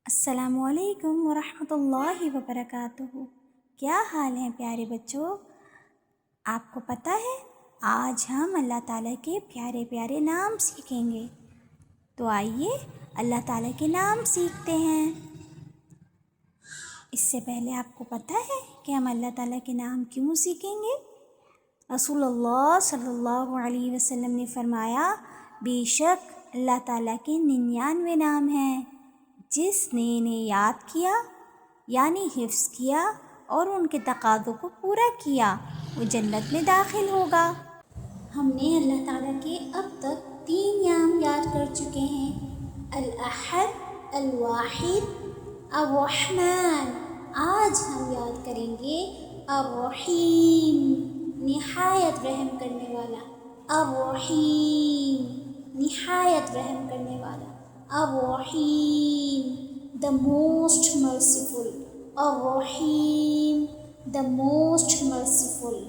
السلام علیکم ورحمۃ اللہ وبرکاتہ۔ کیا حال ہیں پیارے بچوں؟ آپ کو پتہ ہے آج ہم اللہ تعالیٰ کے پیارے پیارے نام سیکھیں گے، تو آئیے اللہ تعالیٰ کے نام سیکھتے ہیں۔ اس سے پہلے آپ کو پتہ ہے کہ ہم اللہ تعالیٰ کے نام کیوں سیکھیں گے؟ رسول اللہ صلی اللہ علیہ وسلم نے فرمایا، بے شک اللہ تعالیٰ کے 99 نام ہیں، جس نے انہیں یاد کیا یعنی حفظ کیا اور ان کے تقاضوں کو پورا کیا وہ جنت میں داخل ہوگا۔ ہم نے اللہ تعالیٰ کے اب تک 3 نام یاد کر چکے ہیں، الاحد، الواحد، الرحمن۔ آج ہم یاد کریں گے الرحیم، نہایت رحم کرنے والا، الرحیم، نہایت رحم کرنے والا، الرحیم، the most merciful، الرحیم، the most merciful۔